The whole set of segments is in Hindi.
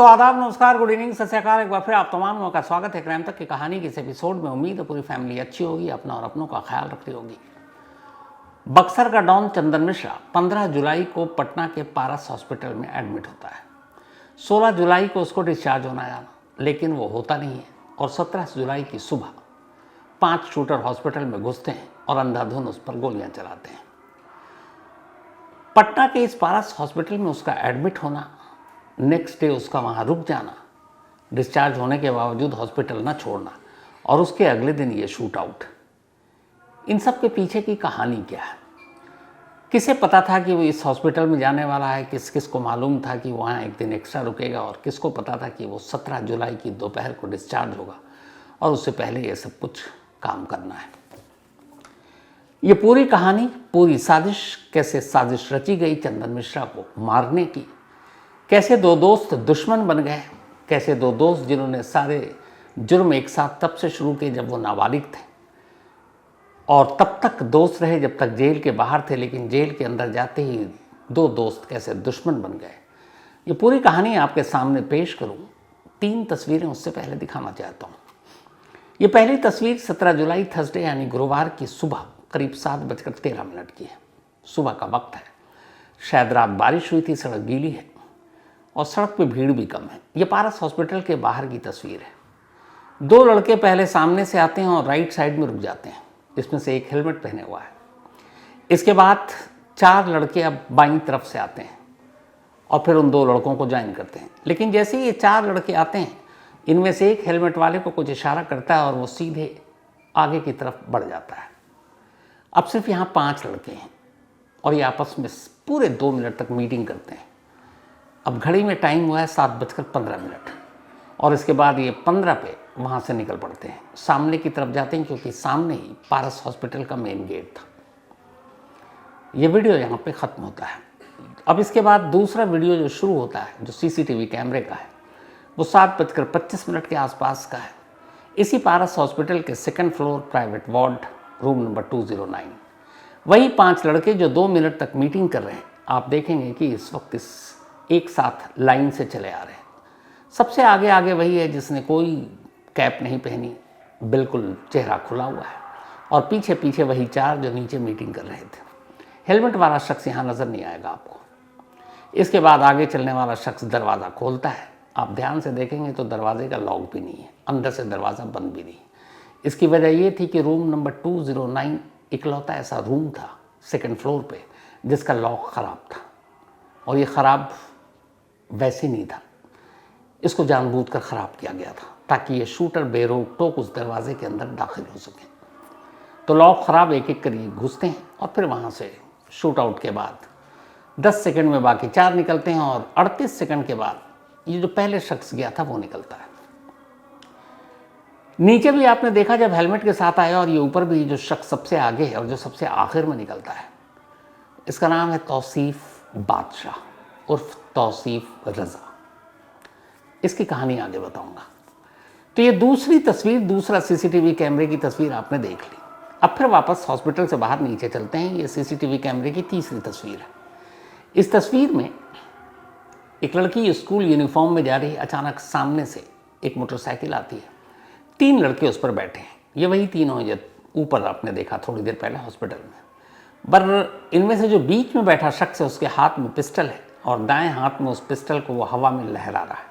तो आदाब, नमस्कार, गुड इवनिंग, सत श्री अकाल। एक बार फिर आप तमाम लोगों का स्वागत है क्राइम तक की कहानी के इस एपिसोड में। उम्मीद है पूरी फैमिली अच्छी होगी, अपना और अपनों का ख्याल रख रही होगी। बक्सर का डॉन चंदन मिश्रा 15 जुलाई को पटना के पारस हॉस्पिटल में एडमिट होता है। 16 जुलाई को उसको डिस्चार्ज होना जाना, लेकिन वो होता नहीं है और 17 जुलाई की सुबह 5 शूटर हॉस्पिटल में घुसते हैं और अंधाधुंध उस पर गोलियां चलाते हैं। पटना के इस पारस हॉस्पिटल में उसका एडमिट होना, नेक्स्ट डे उसका वहाँ रुक जाना, डिस्चार्ज होने के बावजूद हॉस्पिटल न छोड़ना और उसके अगले दिन ये शूट आउट, इन सब के पीछे की कहानी क्या है? किसे पता था कि वो इस हॉस्पिटल में जाने वाला है? किस किस को मालूम था कि वहाँ एक दिन एक्स्ट्रा रुकेगा? और किसको पता था कि वो 17 जुलाई की दोपहर को डिस्चार्ज होगा और उससे पहले ये सब कुछ काम करना है? ये पूरी कहानी, पूरी साजिश, कैसे साजिश रची गई चंदन मिश्रा को मारने की, कैसे दो दोस्त दुश्मन बन गए, कैसे दो दोस्त जिन्होंने सारे जुर्म एक साथ तब से शुरू किए जब वो नाबालिग थे और तब तक दोस्त रहे जब तक जेल के बाहर थे, लेकिन जेल के अंदर जाते ही दो दोस्त कैसे दुश्मन बन गए। ये पूरी कहानी आपके सामने पेश करूं। 3 तस्वीरें उससे पहले दिखाना चाहता हूं। ये पहली तस्वीर 17 जुलाई थर्सडे यानी गुरुवार की सुबह करीब 7:13 की है। सुबह का वक्त है, शायद रात बारिश हुई थी, सड़क गीली है और सड़क पे भीड़ भी कम है। ये पारस हॉस्पिटल के बाहर की तस्वीर है। 2 लड़के पहले सामने से आते हैं और राइट साइड में रुक जाते हैं, इसमें से एक हेलमेट पहने हुआ है। इसके बाद 4 लड़के अब बाईं तरफ से आते हैं और फिर उन 2 लड़कों को ज्वाइन करते हैं। लेकिन जैसे ही ये 4 लड़के आते हैं, इनमें से एक हेलमेट वाले को कुछ इशारा करता है और वो सीधे आगे की तरफ बढ़ जाता है। अब सिर्फ यहाँ 5 लड़के हैं और ये आपस में पूरे 2 मिनट तक मीटिंग करते हैं। अब घड़ी में टाइम हुआ है 7:15 और इसके बाद ये 15 पे वहाँ से निकल पड़ते हैं, सामने की तरफ जाते हैं, क्योंकि सामने ही पारस हॉस्पिटल का मेन गेट था। ये वीडियो यहाँ पे ख़त्म होता है। अब इसके बाद दूसरा वीडियो जो शुरू होता है, जो सीसीटीवी कैमरे का है, वो 7:25 के आसपास का है। इसी पारस हॉस्पिटल के 2nd floor private ward room number 209। वही 5 लड़के जो 2 मिनट तक मीटिंग कर रहे हैं, आप देखेंगे कि इस वक्त इस एक साथ लाइन से चले आ रहे हैं। सबसे आगे आगे वही है जिसने कोई कैप नहीं पहनी, बिल्कुल चेहरा खुला हुआ है, और पीछे पीछे वही 4 जो नीचे मीटिंग कर रहे थे। हेलमेट वाला शख्स यहाँ नज़र नहीं आएगा आपको। इसके बाद आगे चलने वाला शख्स दरवाज़ा खोलता है। आप ध्यान से देखेंगे तो दरवाजे का लॉक भी नहीं है, अंदर से दरवाज़ा बंद भी नहीं। इसकी वजह ये थी कि रूम नंबर 209 इकलौता ऐसा रूम था 2nd फ्लोर पे जिसका लॉक ख़राब था, और ये ख़राब वैसे नहीं था, इसको जानबूझकर ख़राब किया गया था ताकि ये शूटर बेरोक टोक उस दरवाजे के अंदर दाखिल हो सके। तो लॉक ख़राब एक एक करिए घुसते हैं और फिर वहाँ से शूट आउट के बाद 10 सेकंड में बाकी 4 निकलते हैं और 38 सेकंड के बाद ये जो पहले शख्स गया था वो निकलता है। नीचे भी आपने देखा जब हेलमेट के साथ आया, और ये ऊपर भी जो शख्स सबसे आगे है और जो सबसे आखिर में निकलता है, इसका नाम है तौसीफ बादशाह उर्फ तौसीफ रज़ा। इसकी कहानी आगे बताऊंगा। तो ये दूसरी तस्वीर, दूसरा सीसीटीवी कैमरे की तस्वीर आपने देख ली। अब फिर वापस हॉस्पिटल से बाहर नीचे चलते हैं। ये सीसीटीवी कैमरे की तीसरी तस्वीर है। इस तस्वीर में एक लड़की स्कूल यूनिफॉर्म में जा रही है। अचानक सामने से एक मोटरसाइकिल आती है, 3 लड़के उस पर बैठे हैं। ये वही तीनों हैं जो ऊपर आपने देखा थोड़ी देर पहले हॉस्पिटल में। पर इनमें से जो बीच में बैठा शख्स है उसके हाथ में पिस्टल है और दाएं हाथ में उस पिस्टल को वो हवा में लहरा रहा है।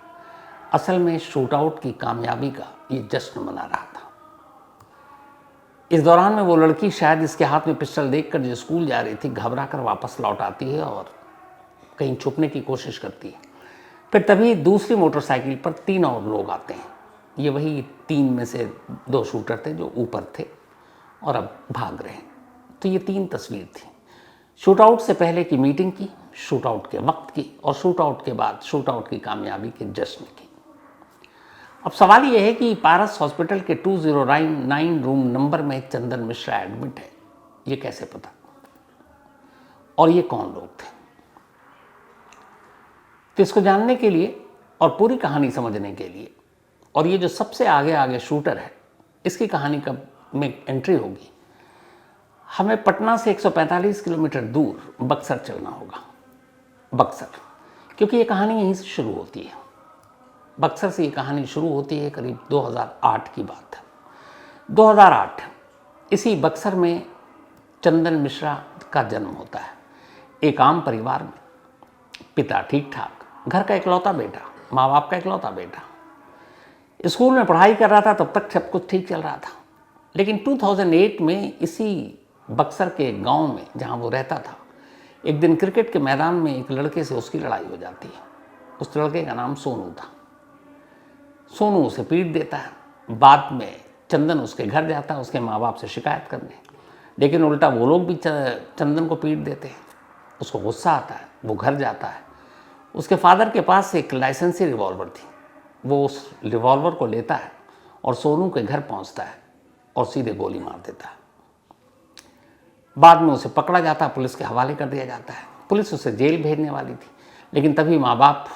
असल में शूट आउट की कामयाबी का ये जश्न मना रहा था। इस दौरान में वो लड़की शायद इसके हाथ में पिस्टल देखकर जो स्कूल जा रही थी, घबरा कर वापस लौट आती है और कहीं छुपने की कोशिश करती है। फिर तभी दूसरी मोटरसाइकिल पर 3 और लोग आते हैं। ये वही 3 में से 2 शूटर थे जो ऊपर थे और अब भाग रहे हैं। तो ये 3 तस्वीर थी, शूट आउट से पहले की मीटिंग की, शूट आउट के वक्त की, और शूट आउट के बाद शूट आउट की कामयाबी के जश्न की। अब सवाल ये है कि पारस हॉस्पिटल के 209 रूम नंबर में चंदन मिश्रा एडमिट है, ये कैसे पता, और ये कौन लोग थे? तो इसको जानने के लिए और पूरी कहानी समझने के लिए, और ये जो सबसे आगे आगे शूटर है, इसकी कहानी कब में एंट्री होगी, हमें पटना से 145 किलोमीटर दूर बक्सर चलना होगा। बक्सर, क्योंकि ये कहानी यहीं से शुरू होती है। बक्सर से ये कहानी शुरू होती है, करीब 2008 की बात है। 2008 इसी बक्सर में चंदन मिश्रा का जन्म होता है। एक आम परिवार में, पिता ठीक ठाक, घर का इकलौता बेटा, माँ बाप का इकलौता बेटा। स्कूल में पढ़ाई कर रहा था, तब तक सब कुछ ठीक चल रहा था। लेकिन 2008 में इसी बक्सर के गांव में जहां वो रहता था, एक दिन क्रिकेट के मैदान में एक लड़के से उसकी लड़ाई हो जाती है। उस लड़के का नाम सोनू था। सोनू उसे पीट देता है। बाद में चंदन उसके घर जाता है उसके माँ बाप से शिकायत करने, लेकिन उल्टा वो लोग भी चंदन को पीट देते हैं। उसको गुस्सा आता है, वो घर जाता है। उसके फादर के पास एक लाइसेंसी रिवॉल्वर थी। वो उस रिवॉल्वर को लेता है और सोनू के घर पहुंचता है और सीधे गोली मार देता है। बाद में उसे पकड़ा जाता है, पुलिस के हवाले कर दिया जाता है। पुलिस उसे जेल भेजने वाली थी, लेकिन तभी माँ बाप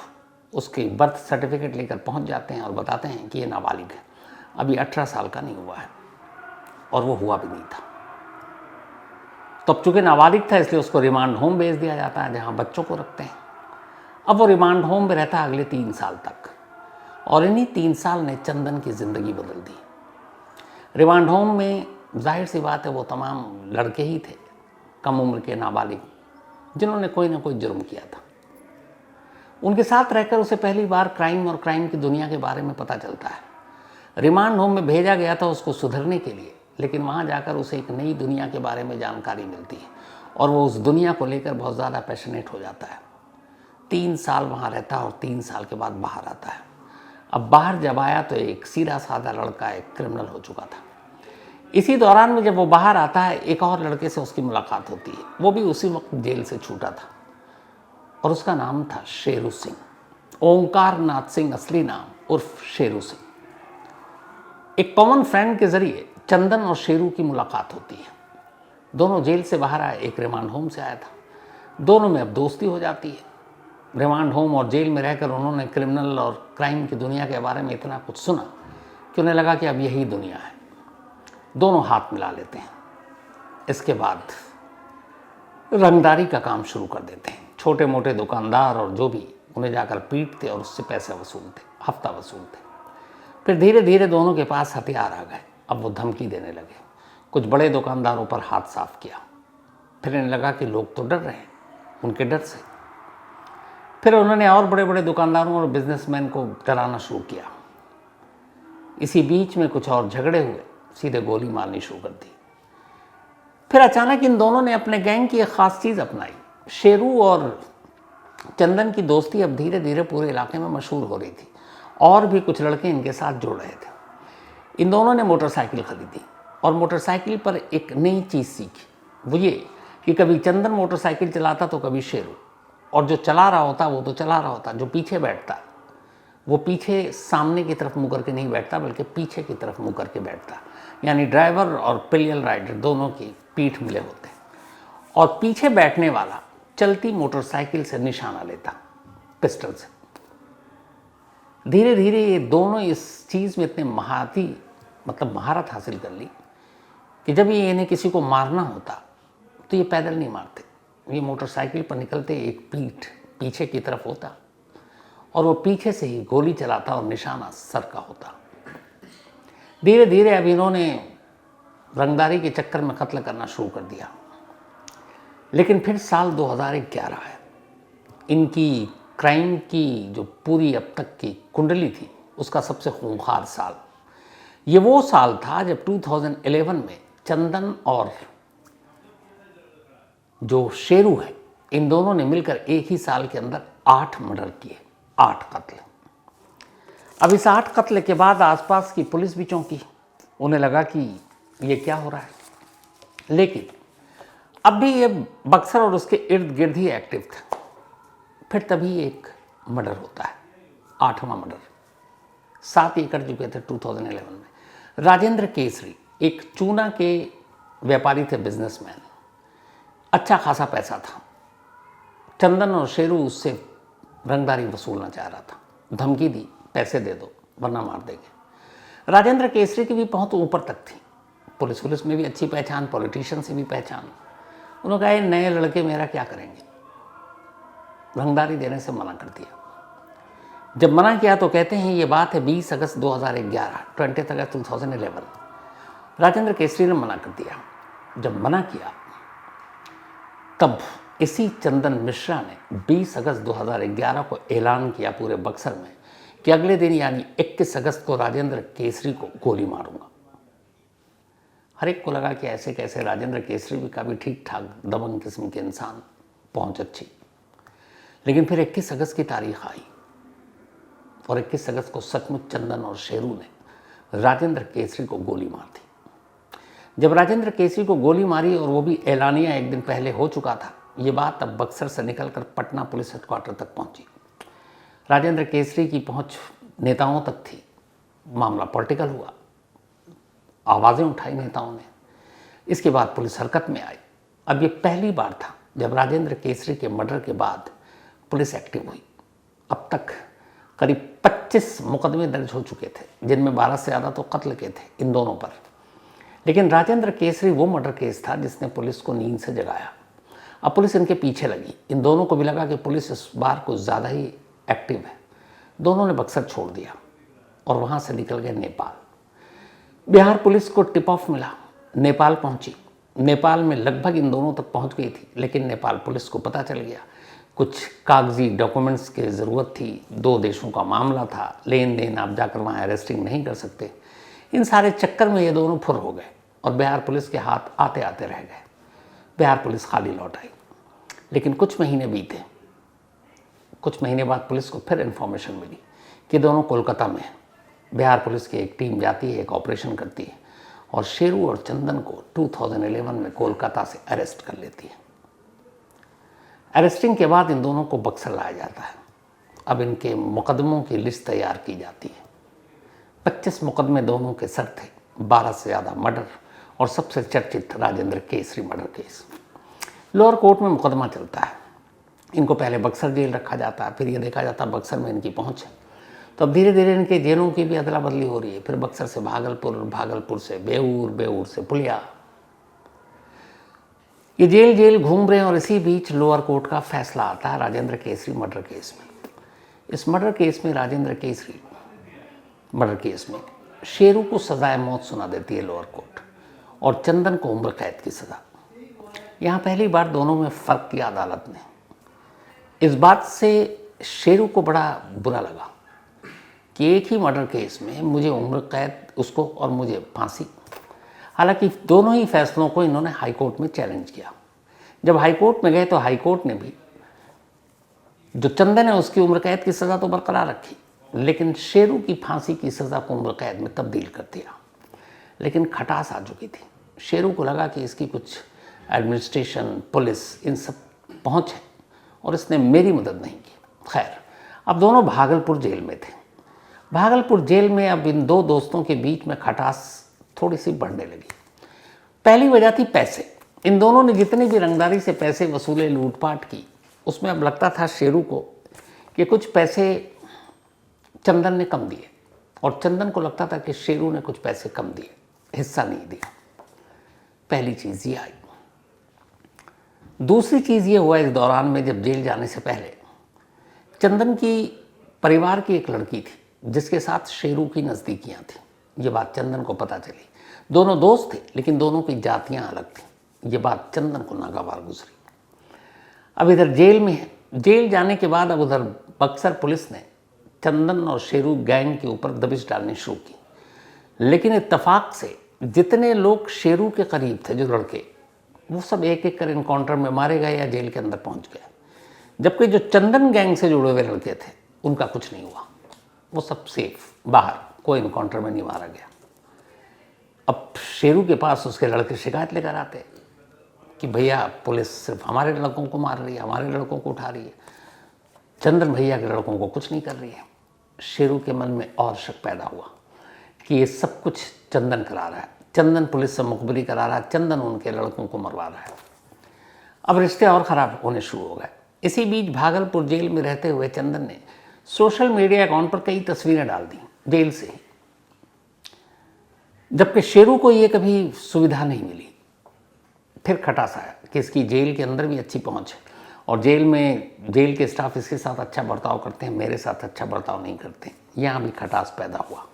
उसके बर्थ सर्टिफिकेट लेकर पहुंच जाते हैं और बताते हैं कि ये नाबालिग है, अभी 18 साल का नहीं हुआ है, और वो हुआ भी नहीं था। तो अब चूंकि नाबालिग था इसलिए उसको रिमांड होम भेज दिया जाता है, जहाँ बच्चों को रखते हैं। अब वो रिमांड होम में रहता है अगले 3 साल तक, और इन्हीं 3 साल ने चंदन की ज़िंदगी बदल दी। रिमांड होम में जाहिर सी बात है वो तमाम लड़के ही थे, कम उम्र के नाबालिग, जिन्होंने कोई ना कोई जुर्म किया था। उनके साथ रहकर उसे पहली बार क्राइम और क्राइम की दुनिया के बारे में पता चलता है। रिमांड होम में भेजा गया था उसको सुधरने के लिए, लेकिन वहाँ जाकर उसे एक नई दुनिया के बारे में जानकारी मिलती है और वो उस दुनिया को लेकर बहुत ज़्यादा पैशनेट हो जाता है। 3 साल वहाँ रहता है और 3 साल के बाद बाहर आता है। अब बाहर जब आया तो एक सीधा साधा लड़का, एक क्रिमिनल हो चुका था। इसी दौरान में जब वो बाहर आता है, एक और लड़के से उसकी मुलाकात होती है। वो भी उसी वक्त जेल से छूटा था और उसका नाम था शेरू सिंह, ओंकार नाथ सिंह असली नाम, उर्फ शेरू सिंह। एक कॉमन फ्रेंड के जरिए चंदन और शेरू की मुलाकात होती है। दोनों जेल से बाहर आए, एक रिमांड होम से आया था। दोनों में अब दोस्ती हो जाती है। रिमांड होम और जेल में रहकर उन्होंने क्रिमिनल और क्राइम की दुनिया के बारे में इतना कुछ सुना कि उन्हें लगा कि अब यही दुनिया है। दोनों हाथ मिला लेते हैं। इसके बाद रंगदारी का काम शुरू कर देते हैं। छोटे मोटे दुकानदार और जो भी, उन्हें जाकर पीटते और उससे पैसे वसूलते, हफ्ता वसूलते। फिर धीरे धीरे दोनों के पास हथियार आ गए। अब वो धमकी देने लगे। कुछ बड़े दुकानदारों पर हाथ साफ किया। फिर इन्हें लगा कि लोग तो डर रहे हैं उनके डर से। फिर उन्होंने और बड़े बड़े दुकानदारों और बिजनेसमैन को डराना शुरू किया। इसी बीच में कुछ और झगड़े हुए, सीधे गोली मारनी शुरू कर दी। फिर अचानक इन दोनों ने अपने गैंग की एक खास चीज़ अपनाई। शेरू और चंदन की दोस्ती अब धीरे धीरे पूरे इलाके में मशहूर हो रही थी और भी कुछ लड़के इनके साथ जुड़ रहे थे। इन दोनों ने मोटरसाइकिल खरीदी और मोटरसाइकिल पर एक नई चीज़ सीखी। वो ये कि कभी चंदन मोटरसाइकिल चलाता तो कभी शेरू, और जो चला रहा होता वो तो चला रहा होता, जो पीछे बैठता वो पीछे सामने की तरफ मुँह करके नहीं बैठता, बल्कि पीछे की तरफ मुँह करके बैठता। यानी ड्राइवर और पिलियन राइडर दोनों की पीठ मिले होते, और पीछे बैठने वाला चलती मोटरसाइकिल से निशाना लेता, पिस्टल से। धीरे धीरे ये दोनों इस चीज़ में इतने महारत हासिल कर ली कि जब ये इन्हें किसी को मारना होता तो ये पैदल नहीं मारते, ये मोटरसाइकिल पर निकलते, एक पीठ पीछे की तरफ होता और वो पीछे से ही गोली चलाता और निशाना सर का होता। धीरे धीरे अब इन्होंने रंगदारी के चक्कर में कत्ल करना शुरू कर दिया। लेकिन फिर साल 2011 है। इनकी क्राइम की जो पूरी अब तक की कुंडली थी उसका सबसे खूंखार साल। ये वो साल था जब 2011 में चंदन और जो शेरू है, इन दोनों ने मिलकर एक ही साल के अंदर 8 मर्डर किए, 8 कत्ल। अब इस 8 कत्ल के बाद आसपास की पुलिस भी चौंकी। उन्हें लगा कि ये क्या हो रहा है, लेकिन अब भी ये बक्सर और उसके इर्द गिर्द ही एक्टिव था। फिर तभी एक मर्डर होता है, 8वां मर्डर। 7 ये कर चुके थे 2011 में। राजेंद्र केसरी एक चूना के व्यापारी थे, बिजनेसमैन, अच्छा खासा पैसा था। चंदन और शेरू उससे रंगदारी वसूलना चाह रहा था। धमकी दी, पैसे दे दो वरना मार देंगे। राजेंद्र केसरी की भी बहुत ऊपर तक थी, पुलिस में भी अच्छी पहचान, पॉलिटिशियन से भी पहचान। उन्होंने कहा ये नए लड़के मेरा क्या करेंगे, रंगदारी देने से मना कर दिया। जब मना किया तो कहते हैं ये बात है 20 अगस्त 2011, 20 अगस्त 2011। राजेंद्र केसरी ने मना कर दिया। जब मना किया तब इसी चंदन मिश्रा ने 20 अगस्त 2011 को ऐलान किया पूरे बक्सर में कि अगले दिन यानी 21 अगस्त को राजेंद्र केसरी को गोली मारूंगा। हर एक को लगा कि ऐसे कैसे, राजेंद्र केसरी भी काफ़ी ठीक ठाक दबंग किस्म के इंसान, पहुंच अच्छी। लेकिन फिर 21 अगस्त की तारीख आई और 21 अगस्त को सचमुच चंदन और शेरू ने राजेंद्र केसरी को गोली मार दी। जब राजेंद्र केसरी को गोली मारी और वो भी ऐलानिया एक दिन पहले हो चुका था, ये बात अब बक्सर से निकलकर पटना पुलिस हेडक्वार्टर तक पहुंची। राजेंद्र केसरी की पहुंच नेताओं तक थी। मामला पॉलिटिकल हुआ, आवाज़ें उठाई नेताओं ने। इसके बाद पुलिस हरकत में आई। अब ये पहली बार था जब राजेंद्र केसरी के मर्डर के बाद पुलिस एक्टिव हुई। अब तक करीब 25 मुकदमे दर्ज हो चुके थे, जिनमें 12 से ज़्यादा तो कत्ल के थे इन दोनों पर। लेकिन राजेंद्र केसरी वो मर्डर केस था जिसने पुलिस को नींद से जगाया। अब पुलिस इनके पीछे लगी। इन दोनों को भी लगा कि पुलिस इस बार कुछ ज़्यादा ही एक्टिव है। दोनों ने बक्सर छोड़ दिया और वहाँ से निकल गए नेपाल। बिहार पुलिस को टिप ऑफ मिला, नेपाल पहुँची। नेपाल में लगभग इन दोनों तक पहुँच गई थी, लेकिन नेपाल पुलिस को पता चल गया कुछ कागजी डॉक्यूमेंट्स की ज़रूरत थी। 2 देशों का मामला था, लेन देन, आप जाकर वहाँ अरेस्टिंग नहीं कर सकते। इन सारे चक्कर में ये दोनों फुर हो गए और बिहार पुलिस के हाथ आते आते रह गए। बिहार पुलिस खाली लौट आई। लेकिन कुछ महीने बीते। कुछ महीने बाद पुलिस को फिर इन्फॉर्मेशन मिली कि दोनों कोलकाता में हैं। बिहार पुलिस की एक टीम जाती है, एक ऑपरेशन करती है और शेरू और चंदन को 2011 में कोलकाता से अरेस्ट कर लेती है। अरेस्टिंग के बाद इन दोनों को बक्सर लाया जाता है। अब इनके मुकदमों की लिस्ट तैयार की जाती है। 25 मुकदमे दोनों के सर थे, 12 से ज़्यादा मर्डर और सबसे चर्चित Rajendra Kesari murder case. Lower court में मुकदमा चलता है। इनको पहले बक्सर जेल रखा जाता है, फिर ये देखा जाता है बक्सर में इनकी पहुंच है, तो अब धीरे धीरे इनके जेलों की भी अदला बदली हो रही है। फिर बक्सर से भागलपुर, भागलपुर से बेऊर, बेऊर से पुलिया। ये जेल जेल घूम रहे हैं और इसी बीच लोअर कोर्ट का फैसला आता है राजेंद्र केसरी मर्डर केस में। इस मर्डर केस में राजेंद्र केसरी मर्डर केस में शेरू को सजाए मौत सुना देती है लोअर कोर्ट और चंदन को उम्र कैद की सज़ा। यहाँ पहली बार दोनों में फ़र्क किया अदालत ने। इस बात से शेरू को बड़ा बुरा लगा कि एक ही मर्डर केस में मुझे उम्र कैद उसको और मुझे फांसी। हालांकि दोनों ही फैसलों को इन्होंने हाई कोर्ट में चैलेंज किया। जब हाई कोर्ट में गए तो हाई कोर्ट ने भी जो चंदन है उसकी उम्र कैद की सज़ा तो बरकरार रखी, लेकिन शेरू की फांसी की सज़ा को उम्र कैद में तब्दील कर दिया। लेकिन खटास आ चुकी थी। शेरू को लगा कि इसकी कुछ एडमिनिस्ट्रेशन, पुलिस, इन सब पहुँच है और इसने मेरी मदद नहीं की। खैर, अब दोनों भागलपुर जेल में थे। भागलपुर जेल में अब इन 2 दोस्तों के बीच में खटास थोड़ी सी बढ़ने लगी। पहली वजह थी पैसे। इन दोनों ने जितनी भी रंगदारी से पैसे वसूले, लूटपाट की, उसमें अब लगता था शेरू को कि कुछ पैसे चंदन ने कम दिए और चंदन को लगता था कि शेरू ने कुछ पैसे कम दिए, हिस्सा नहीं दिया। पहली चीज़ ये आई। दूसरी चीज़ ये हुआ इस दौरान में, जब जेल जाने से पहले चंदन की परिवार की एक लड़की थी जिसके साथ शेरू की नज़दीकियाँ थी। ये बात चंदन को पता चली। दोनों दोस्त थे लेकिन दोनों की जातियाँ अलग थीं। ये बात चंदन को नागवार गुजरी। अब इधर जेल में है। जेल जाने के बाद अब उधर बक्सर पुलिस ने चंदन और शेरू गैंग के ऊपर दबिश डालनी शुरू की। लेकिन इत्तेफाक से जितने लोग शेरू के करीब थे, जो लड़के, वो सब एक एक कर इनकाउंटर में मारे गए या जेल के अंदर पहुंच गए। जबकि जो चंदन गैंग से जुड़े हुए लड़के थे उनका कुछ नहीं हुआ, वो सब सेफ बाहर, कोई इनकाउंटर में नहीं मारा गया। अब शेरू के पास उसके लड़के शिकायत लेकर आते कि भैया पुलिस सिर्फ हमारे लड़कों को मार रही है, हमारे लड़कों को उठा रही है, चंदन भैया के लड़कों को कुछ नहीं कर रही है। शेरू के मन में और शक पैदा हुआ कि ये सब कुछ चंदन करा रहा है, चंदन पुलिस से मुखबिरी करा रहा है, चंदन उनके लड़कों को मरवा रहा है। अब रिश्ते और ख़राब होने शुरू हो गए। इसी बीच भागलपुर जेल में रहते हुए चंदन ने सोशल मीडिया अकाउंट पर कई तस्वीरें डाल दी जेल से ही, जबकि शेरू को ये कभी सुविधा नहीं मिली। फिर खटास आया कि इसकी जेल के अंदर भी अच्छी पहुंच है और जेल के स्टाफ इसके साथ अच्छा बर्ताव करते हैं, मेरे साथ अच्छा बर्ताव नहीं करते। यहाँ भी खटास पैदा हुआ।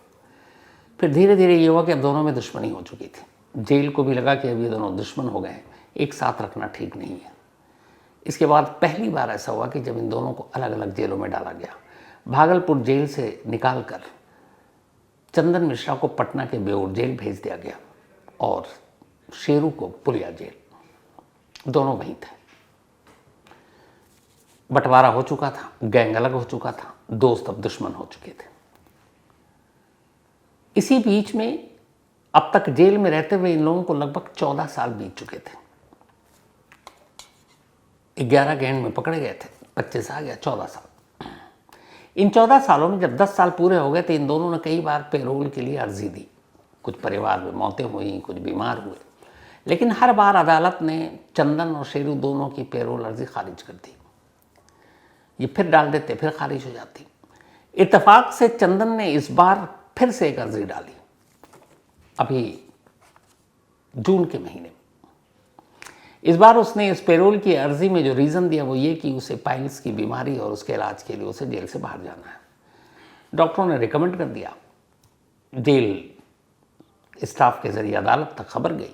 फिर धीरे धीरे ये हुआ कि अब दोनों में दुश्मनी हो चुकी थी। जेल को भी लगा कि अब ये दोनों दुश्मन हो गए, एक साथ रखना ठीक नहीं है। इसके बाद पहली बार ऐसा हुआ कि जब इन दोनों को अलग अलग जेलों में डाला गया। भागलपुर जेल से निकालकर चंदन मिश्रा को पटना के बेऊर जेल भेज दिया गया और शेरू को पुलिया जेल, दोनों वहीं थे। बंटवारा हो चुका था, गैंग अलग हो चुका था, दोस्त अब दुश्मन हो चुके थे। इसी बीच में अब तक जेल में रहते हुए इन लोगों को लगभग 14 साल बीत चुके थे। 11 गैंग में पकड़े गए थे, 25 आ गया, 14 साल। इन 14 सालों में जब 10 साल पूरे हो गए तो इन दोनों ने कई बार पेरोल के लिए अर्जी दी। कुछ परिवार में मौतें हुई, कुछ बीमार हुए, लेकिन हर बार अदालत ने चंदन और शेरू दोनों की पेरोल अर्जी खारिज कर दी। ये फिर डाल देते, फिर खारिज हो जाती। इत्तेफाक से चंदन ने इस बार फिर से एक अर्जी डाली, अभी जून के महीने में। इस बार उसने इस पेरोल की अर्जी में जो रीज़न दिया वो ये कि उसे पाइल्स की बीमारी और उसके इलाज के लिए उसे जेल से बाहर जाना है। डॉक्टरों ने रिकमेंड कर दिया। जेल स्टाफ के ज़रिए अदालत तक खबर गई।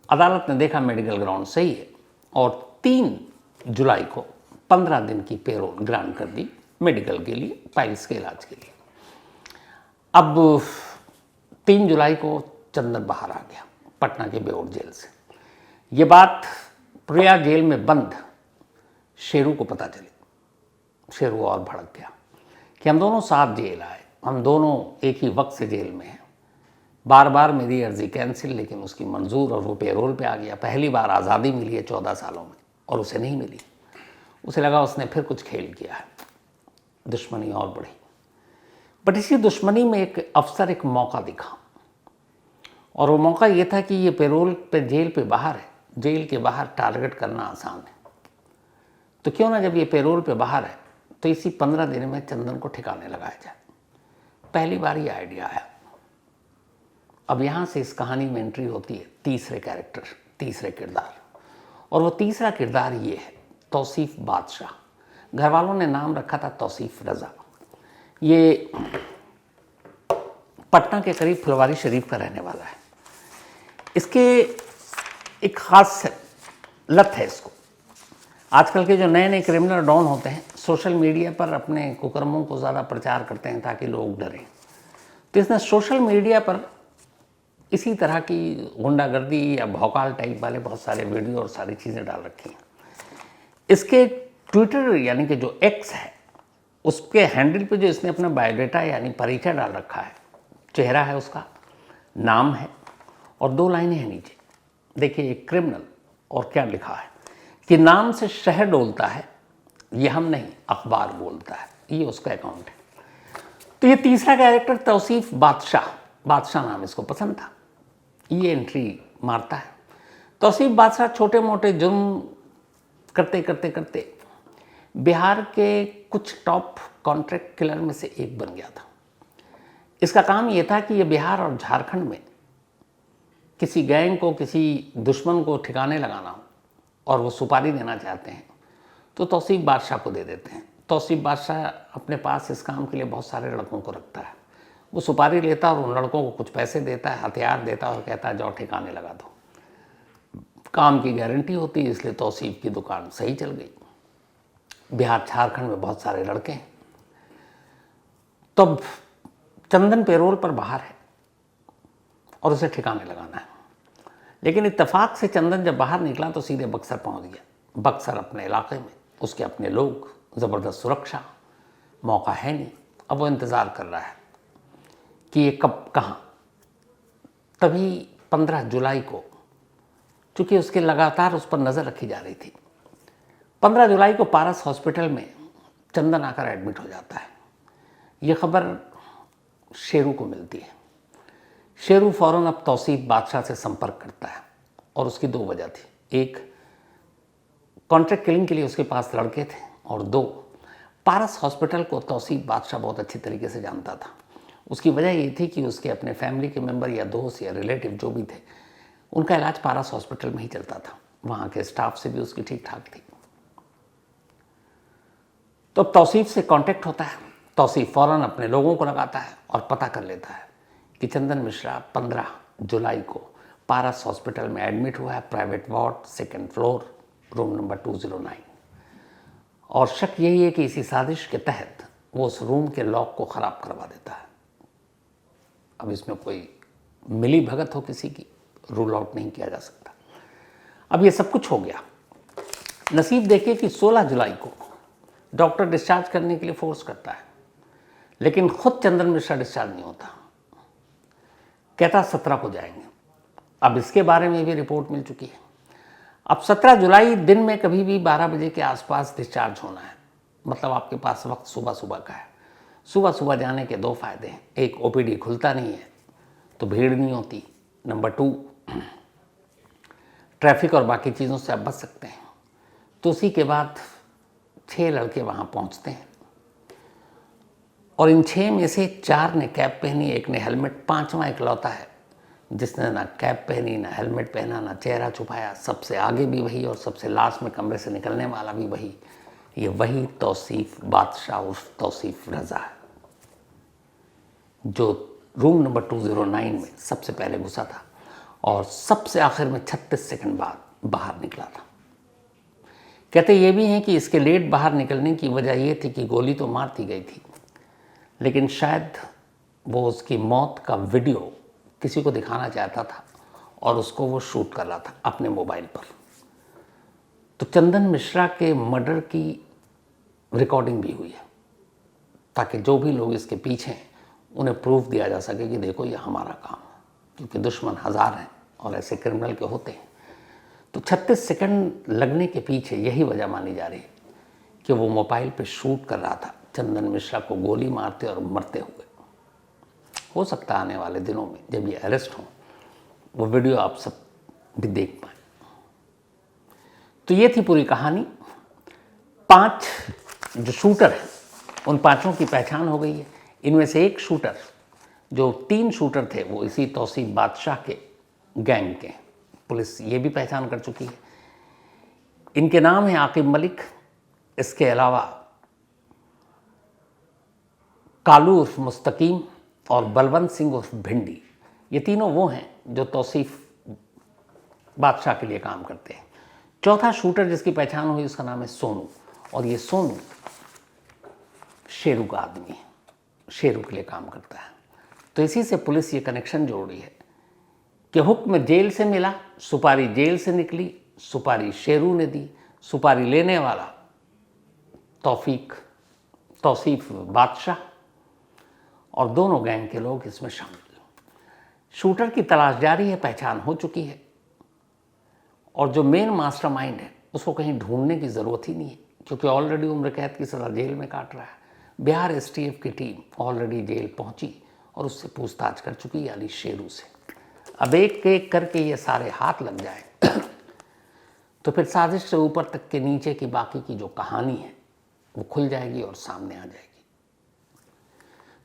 अदालत ने देखा मेडिकल ग्राउंड सही है और 3 जुलाई को 15 दिन की पेरोल ग्रांट कर दी मेडिकल के लिए, पाइल्स के इलाज के लिए। अब 3 जुलाई को चंदन बाहर आ गया पटना के बेऊर जेल से। ये बात प्रयाग जेल में बंद शेरू को पता चली। शेरू और भड़क गया कि हम दोनों साथ जेल आए, हम दोनों एक ही वक्त से जेल में हैं। बार बार मेरी अर्जी कैंसिल, लेकिन उसकी मंजूर और वो पेरोल पे आ गया। पहली बार आज़ादी मिली है 14 सालों में और उसे नहीं मिली। उसे लगा उसने फिर कुछ खेल किया है, दुश्मनी और बढ़ी। बट इसी दुश्मनी में एक अवसर, एक मौका दिखा, और वो मौका ये था कि ये पेरोल पे जेल पे बाहर है, जेल के बाहर टारगेट करना आसान है, तो क्यों ना जब ये पेरोल पे बाहर है तो इसी 15 दिन में चंदन को ठिकाने लगाया जाए। पहली बार ये आइडिया आया। अब यहाँ से इस कहानी में एंट्री होती है तीसरे कैरेक्टर, तीसरे किरदार, और वो तीसरा किरदार ये है तौसीफ बादशाह। घर वालों ने नाम रखा था तौसीफ रज़ा। ये पटना के करीब फुलवारी शरीफ का रहने वाला है। इसके एक ख़ास लत है इसको। आजकल के जो नए नए क्रिमिनल डॉन होते हैं सोशल मीडिया पर अपने कुकर्मों को ज़्यादा प्रचार करते हैं ताकि लोग डरें। तो इसने सोशल मीडिया पर इसी तरह की गुंडागर्दी या भौकाल टाइप वाले बहुत सारे वीडियो और सारी चीज़ें डाल रखी हैं। इसके ट्विटर यानी कि जो एक्स है उसके हैंडल पे जो इसने अपना बायोडाटा यानी परिचय डाल रखा है, चेहरा है उसका, नाम है और 2 लाइनें हैं नीचे। देखिए एक क्रिमिनल, और क्या लिखा है कि नाम से शहर डोलता है, ये हम नहीं अखबार बोलता है। ये उसका अकाउंट है। तो ये तीसरा कैरेक्टर तौसीफ बादशाह, बादशाह नाम इसको पसंद था, ये एंट्री मारता है। तौसीफ बादशाह छोटे मोटे जुर्म करते करते करते बिहार के कुछ टॉप कॉन्ट्रैक्ट किलर में से एक बन गया था। इसका काम ये था कि ये बिहार और झारखंड में किसी गैंग को, किसी दुश्मन को ठिकाने लगाना हो और वो सुपारी देना चाहते हैं तो तौसीफ बादशाह को दे देते हैं। तौसीफ बादशाह अपने पास इस काम के लिए बहुत सारे लड़कों को रखता है। वो सुपारी लेता है और उन लड़कों को कुछ पैसे देता है, हथियार देता है और कहता है जाओ ठिकाने लगा दो। काम की गारंटी होती है, इसलिए तौसीफ की दुकान सही चल गई। बिहार झारखंड में बहुत सारे लड़के हैं। तब चंदन पेरोल पर बाहर है और उसे ठिकाने लगाना है। लेकिन इत्तेफाक से चंदन जब बाहर निकला तो सीधे बक्सर पहुंच गया। बक्सर अपने इलाके में, उसके अपने लोग, ज़बरदस्त सुरक्षा, मौका है नहीं। अब वो इंतज़ार कर रहा है कि ये कब कहाँ। तभी 15 जुलाई को, चूँकि उसके लगातार उस पर नज़र रखी जा रही थी, 15 जुलाई को पारस हॉस्पिटल में चंदन आकर एडमिट हो जाता है। ये खबर शेरू को मिलती है। शेरू फ़ौरन अब तौसीफ बादशाह से संपर्क करता है और उसकी 2 वजह थी। एक, कॉन्ट्रैक्ट किलिंग के लिए उसके पास लड़के थे, और 2, पारस हॉस्पिटल को तौसीफ बादशाह बहुत अच्छी तरीके से जानता था। उसकी वजह ये थी कि उसके अपने फैमिली के मेंबर या दोस्त या रिलेटिव जो भी थे, उनका इलाज पारस हॉस्पिटल में ही चलता था। वहाँ के स्टाफ से भी उसकी ठीक ठाक थी। तो अब तौसीफ से कांटेक्ट होता है। तौसीफ फ़ौरन अपने लोगों को लगाता है और पता कर लेता है कि चंदन मिश्रा 15 जुलाई को पारस हॉस्पिटल में एडमिट हुआ है, private ward, 2nd floor, room number 209। और शक यही है कि इसी साजिश के तहत वो उस रूम के लॉक को ख़राब करवा देता है। अब इसमें कोई मिली भगत हो किसी की, रूल आउट नहीं किया जा सकता। अब ये सब कुछ हो गया। नसीब देखिए कि 16 जुलाई को डॉक्टर डिस्चार्ज करने के लिए फोर्स करता है, लेकिन खुद चंदन मिश्रा डिस्चार्ज नहीं होता, कहता 17 को जाएंगे। अब इसके बारे में भी रिपोर्ट मिल चुकी है। अब 17 जुलाई दिन में कभी भी 12 बजे के आसपास डिस्चार्ज होना है, मतलब आपके पास वक्त सुबह सुबह का है। सुबह सुबह जाने के 2 फायदे हैं। एक, ओपीडी खुलता नहीं है तो भीड़ नहीं होती। नंबर 2, ट्रैफिक और बाकी चीज़ों से आप बच सकते हैं। तो उसी के बाद 6 लड़के वहाँ पहुँचते हैं और इन 6 में से 4 ने कैप पहनी, एक ने हेलमेट, 5वां इकलौता है जिसने ना कैप पहनी, ना हेलमेट पहना, ना चेहरा छुपाया। सबसे आगे भी वही और सबसे लास्ट में कमरे से निकलने वाला भी वही। ये वही तौसीफ बादशाह उर्फ तौसीफ रज़ा है जो रूम नंबर 209 में सबसे पहले घुसा था और सबसे आखिर में 36 सेकंड बाद बाहर निकला था। कहते ये भी हैं कि इसके लेट बाहर निकलने की वजह ये थी कि गोली तो मार दी गई थी, लेकिन शायद वो उसकी मौत का वीडियो किसी को दिखाना चाहता था और उसको वो शूट कर रहा था अपने मोबाइल पर। तो चंदन मिश्रा के मर्डर की रिकॉर्डिंग भी हुई है ताकि जो भी लोग इसके पीछे हैं उन्हें प्रूफ दिया जा सके कि देखो ये हमारा काम है, क्योंकि दुश्मन हज़ार हैं और ऐसे क्रिमिनल के होते हैं। तो 36 सेकंड लगने के पीछे यही वजह मानी जा रही है कि वो मोबाइल पे शूट कर रहा था चंदन मिश्रा को गोली मारते और मरते हुए। हो सकता है आने वाले दिनों में जब ये अरेस्ट हो वो वीडियो आप सब भी देख पाएँ। तो ये थी पूरी कहानी। 5 जो शूटर हैं उन 5 की पहचान हो गई है। इनमें से एक शूटर, जो 3 शूटर थे, वो इसी तौसीफ बादशाह के गैंग के, पुलिस ये भी पहचान कर चुकी है। इनके नाम हैं आकिब मलिक, इसके अलावा कालू उर्फ मुस्तकीम और बलवंत सिंह उर्फ भिंडी। ये तीनों वो हैं जो तौसीफ बादशाह के लिए काम करते हैं। चौथा शूटर जिसकी पहचान हुई उसका नाम है सोनू, और ये सोनू शेरू का आदमी है, शेरू के लिए काम करता है। तो इसी से पुलिस ये कनेक्शन जोड़ रही है कि हुक्म जेल से मिला, सुपारी जेल से निकली, सुपारी शेरू ने दी, सुपारी लेने वाला तौसीफ बादशाह, और दोनों गैंग के लोग इसमें शामिल। शूटर की तलाश जारी है, पहचान हो चुकी है, और जो मेन मास्टरमाइंड है उसको कहीं ढूंढने की ज़रूरत ही नहीं है, क्योंकि ऑलरेडी उम्र कैद की सज़ा जेल में काट रहा है। बिहार एसटीएफ की टीम ऑलरेडी जेल पहुंची और उससे पूछताछ कर चुकी, यानी शेरू से। अब एक एक करके ये सारे हाथ लग जाए तो फिर साजिश से ऊपर तक के नीचे की बाकी की जो कहानी है वो खुल जाएगी और सामने आ जाएगी।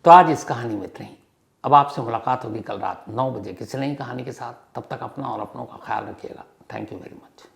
तो आज इस कहानी में इतना ही। अब आपसे मुलाकात होगी कल रात 9 बजे किसी नई कहानी के साथ। तब तक अपना और अपनों का ख्याल रखिएगा। Thank you very much.